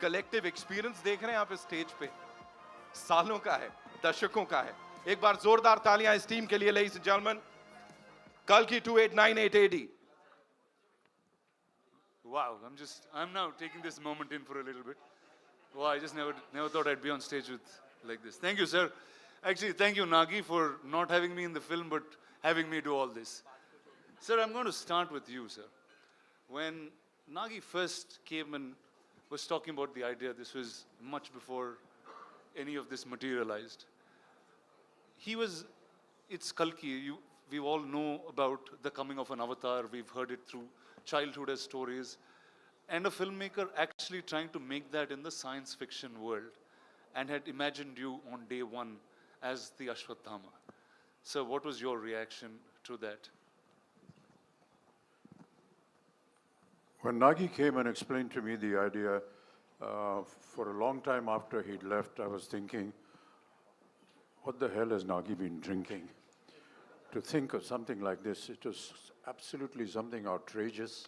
Collective experience देख रहे हैं आप इस स्टेज पे, सालों का है, दशकों का है। एक बार जोरदार तालियां इस टीम के लिए, ladies and gentlemen. Kalki2898AD. Wow, I'm now taking this moment in for a little bit. Wow, I just never thought I'd be on stage with like this. Thank you, sir. Actually, thank you, Nagi, for not having me in the film, but having me do all this. Sir, I'm going to start with you, sir. When Nagi first came and was talking about the idea, this was much before any of this materialized. It's Kalki. We all know about the coming of an avatar. We've heard it through childhood as stories. And a filmmaker actually trying to make that in the science fiction world and had imagined you on day one as the Ashwatthama. So what was your reaction to that? When Nagi came and explained to me the idea, for a long time after he'd left, I was thinking, what the hell has Nagi been drinking? To think of something like this, it was absolutely something outrageous.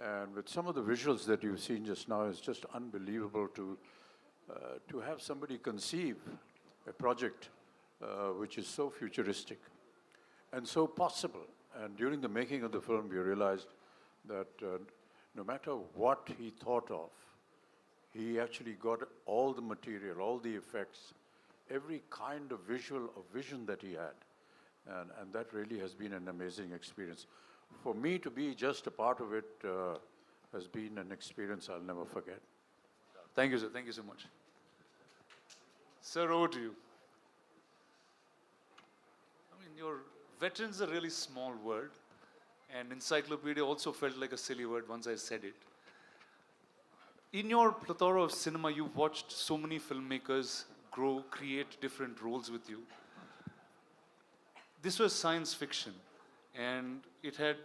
And with some of the visuals that you've seen just now, it's just unbelievable to have somebody conceive a project which is so futuristic and so possible. And during the making of the film, we realized that no matter what he thought of, he actually got all the material, all the effects, every kind of vision that he had. And that really has been an amazing experience. For me to be just a part of it has been an experience I'll never forget. Thank you, sir. Thank you so much. Sir, over to you. I mean, your veteran's a really small word, and encyclopedia also felt like a silly word once I said it. In your plethora of cinema, you've watched so many filmmakers grow, create different roles with you. This was science fiction, and it had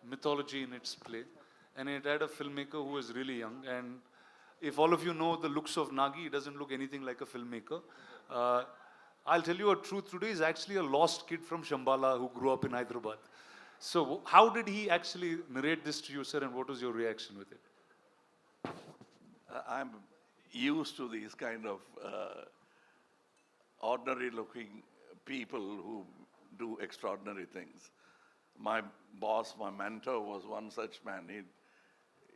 mythology in its play, and it had a filmmaker who was really young. And if all of you know the looks of Nagi, he doesn't look anything like a filmmaker. I'll tell you a truth today, he's actually a lost kid from Shambhala who grew up in Hyderabad. So how did he actually narrate this to you, sir, and what was your reaction with it? I'm used to these kind of ordinary-looking people who do extraordinary things. My boss, my mentor, was one such man.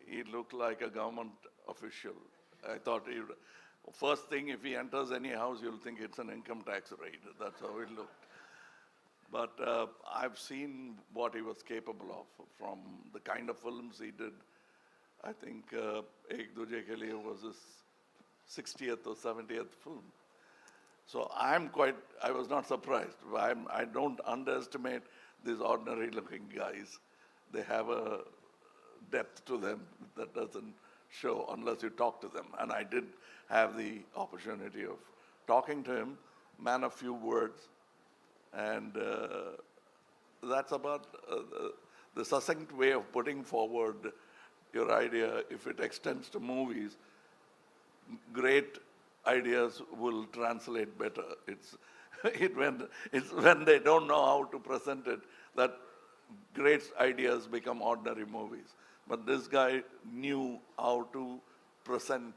He looked like a government official. I thought, first thing, if he enters any house, you'll think it's an income tax raid. That's how it looked. But I've seen what he was capable of from the kind of films he did. I think Ek Duje Ke Liye was his 60th or 70th film. So I was not surprised. I don't underestimate these ordinary looking guys. They have a depth to them that doesn't show unless you talk to them. And I did have the opportunity of talking to him, man of few words. And that's about the succinct way of putting forward your idea. If it extends to movies, great ideas will translate better. It's when they don't know how to present it that great ideas become ordinary movies. But this guy knew how to present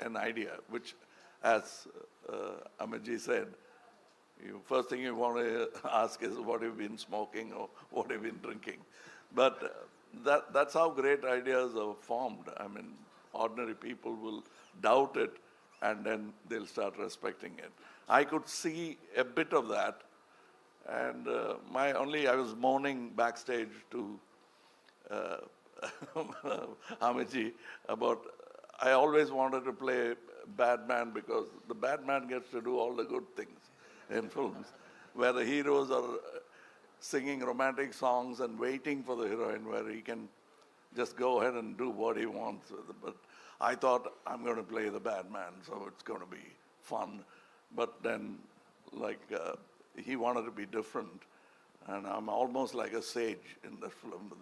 an idea, which, as Amitji said, first thing you want to ask is what have you been smoking or what have you been drinking. But that's how great ideas are formed. I mean, ordinary people will doubt it, and then they'll start respecting it. I could see a bit of that, and I was moaning backstage to Amitji about, I always wanted to play bad man because the bad man gets to do all the good things in films, where the heroes are singing romantic songs and waiting for the heroine, where he can just go ahead and do what he wants. But I thought, I'm going to play the bad man, so it's going to be fun. But then, he wanted to be different. And I'm almost like a sage in the film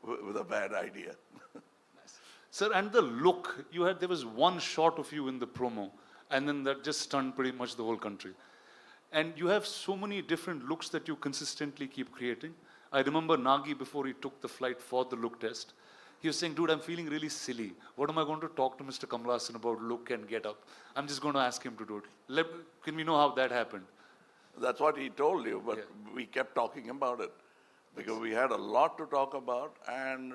with a bad idea. Nice. Sir, and the look, there was one shot of you in the promo, and then that just stunned pretty much the whole country. And you have so many different looks that you consistently keep creating. I remember Nagi, before he took the flight for the look test, he was saying, dude, I'm feeling really silly. What am I going to talk to Mr. Kamal Haasan about look and get up? I'm just going to ask him to do it. Can we know how that happened? That's what he told you, but we kept talking about it because we had a lot to talk about and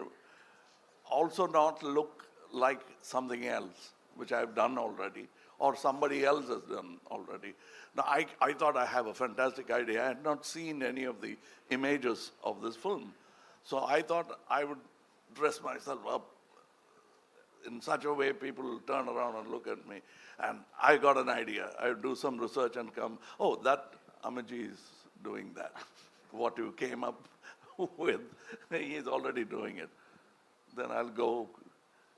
also not look like something else, which I've done already, or somebody else has done already. Now, I thought I have a fantastic idea. I had not seen any of the images of this film. So I thought I would dress myself up in such a way people will turn around and look at me. And I got an idea. I would do some research and come, oh, that Amaji is doing that. What you came up with, he is already doing it. Then I'll go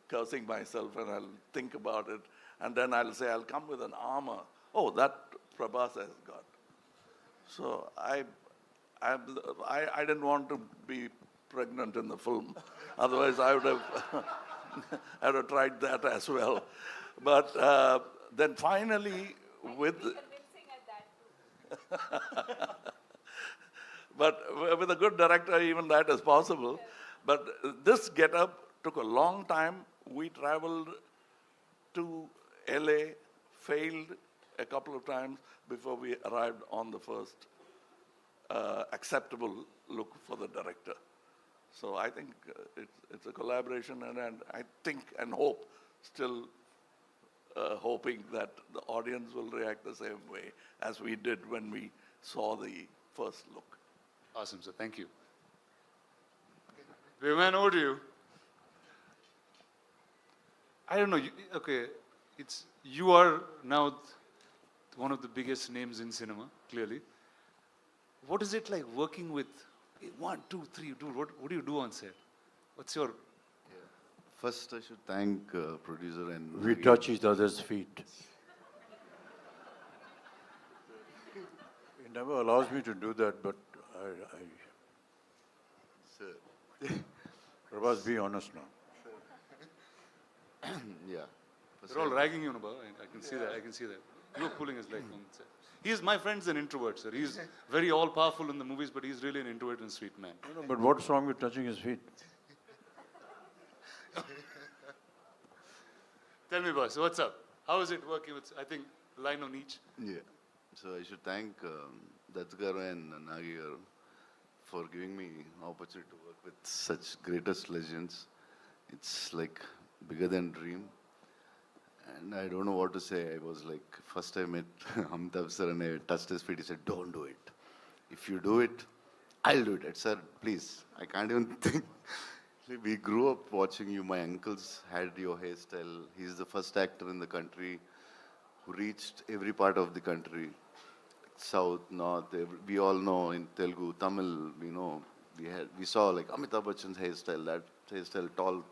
cursing myself and I'll think about it. And then I'll say, I'll come with an armor. Oh, that Prabhas has got. So I didn't want to be pregnant in the film. Otherwise, I would have tried that as well. But then finally, with... But with a good director, even that is possible. But this get-up took a long time. We traveled to LA, failed a couple of times before we arrived on the first acceptable look for the director. So I think it's a collaboration, and I think and hope, still hoping that the audience will react the same way as we did when we saw the first look. Awesome, sir. Thank you. Viman, over to you. I don't know. You are now one of the biggest names in cinema, clearly. What is it like working with 1, 2, 3, dude? What do you do on set? What's your... First, I should thank producer and... We touch each other's feet. He never allows me to do that, but Sir. Prabhas, be honest now. Yeah. They're all ragging you, Nabha. I can see that. I can see that. You're pulling his leg on set. My friend's an introvert, sir. He's very all-powerful in the movies, but he's really an introvert and sweet man. No, but what's wrong with touching his feet? Tell me, boss, what's up? How is it working with, I think, line on each? Yeah. So I should thank Deepika and Nagi for giving me opportunity to work with such greatest legends. It's like bigger than dream. And I don't know what to say. I was like, first I met Amitabh sir and I touched his feet. He said, don't do it. If you do it, I'll do it. I said, please, I can't even think. We grew up watching you. My uncles had your hairstyle. He's the first actor in the country who reached every part of the country. South, North, we all know in Telugu, Tamil, we saw like Amitabh Bachchan's hairstyle, that hairstyle, tall,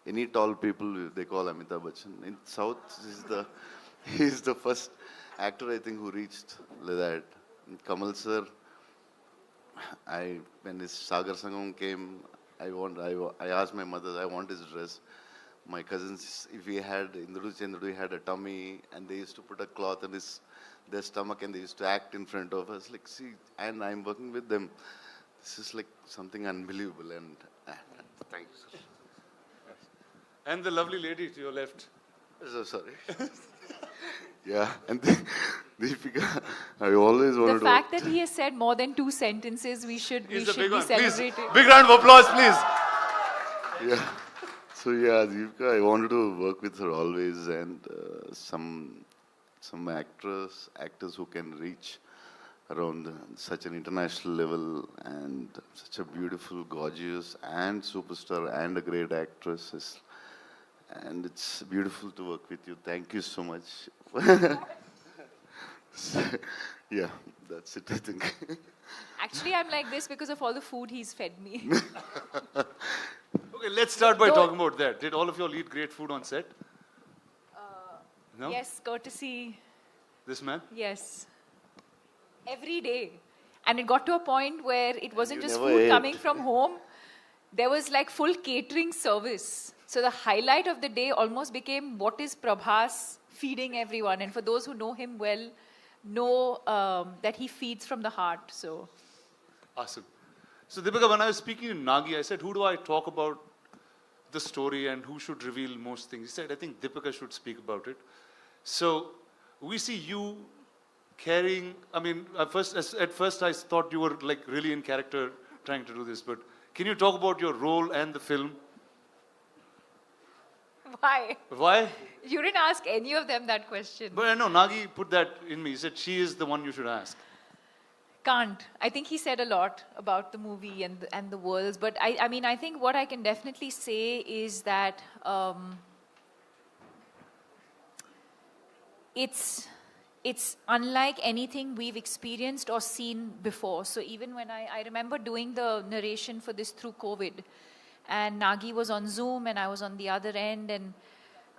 any tall people they call Amitabh Bachchan. In South, he's the first actor I think who reached like that. And Kamal sir, when his Sagar Sangam came, I asked my mother, I want his dress. My cousins, if we had, Indru Chandru had a tummy and they used to put a cloth on their stomach and they used to act in front of us. Like, see, and I'm working with them. This is like something unbelievable and thank you, sir. And the lovely lady to your left. So sorry. Yeah, and Deepika, I always wanted to... The fact that he has said more than 2 sentences, we should be celebrating. Please, big round of applause, please. Yeah. So yeah, Deepika, I wanted to work with her always, and some actors who can reach around such an international level, and such a beautiful, gorgeous, and superstar, and a great actress. And it's beautiful to work with you. Thank you so much. Yeah, that's it, I think. Actually, I'm like this because of all the food he's fed me. Okay, let's start by talking about that. Did all of you all eat great food on set? No? Yes, courtesy. This man? Yes. Every day. And it got to a point where it wasn't You just never food ate. coming from home. There was like full catering service. So the highlight of the day almost became what is Prabhas feeding everyone. And for those who know him well, know that he feeds from the heart. So. Awesome. So Deepika, when I was speaking to Nagi, I said, who do I talk about the story and who should reveal most things. He said, I think Deepika should speak about it. So we see you carrying, I mean, at first I thought you were like really in character trying to do this, but can you talk about your role and the film? Why? Why? You didn't ask any of them that question. But I know Nagi put that in me. He said she is the one you should ask. Can't. I think he said a lot about the movie and the worlds. But I mean, I think what I can definitely say is that it's unlike anything we've experienced or seen before. So even when I remember doing the narration for this through COVID, and Nagi was on Zoom and I was on the other end, and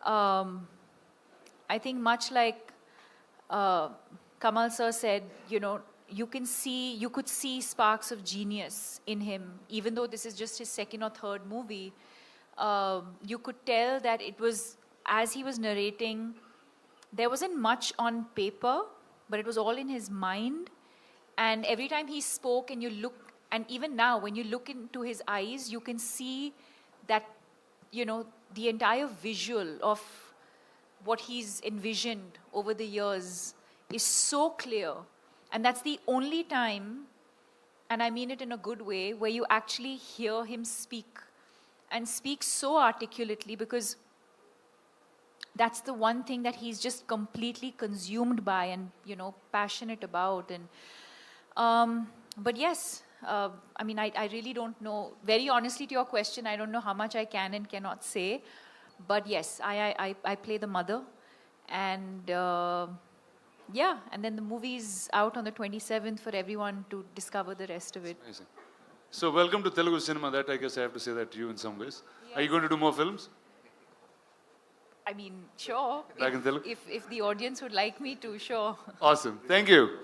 I think much like Kamal sir said, you know, you could see sparks of genius in him, even though this is just his second or third movie. You could tell that it was, as he was narrating, there wasn't much on paper, but it was all in his mind. And every time he spoke and you look, and even now when you look into his eyes, you can see that, you know, the entire visual of what he's envisioned over the years is so clear. And that's the only time, and I mean it in a good way, where you actually hear him speak, and speak so articulately, because that's the one thing that he's just completely consumed by and, you know, passionate about. And but yes, I mean, I really don't know. Very honestly to your question, I don't know how much I can and cannot say. But yes, I play the mother. And yeah, and then the movie's out on the 27th for everyone to discover the rest of it. Amazing. So welcome to Telugu cinema. That I guess I have to say that to you in some ways. Yes. Are you going to do more films? I mean, sure. Back in Telugu? If the audience would like me to, sure. Awesome. Thank you.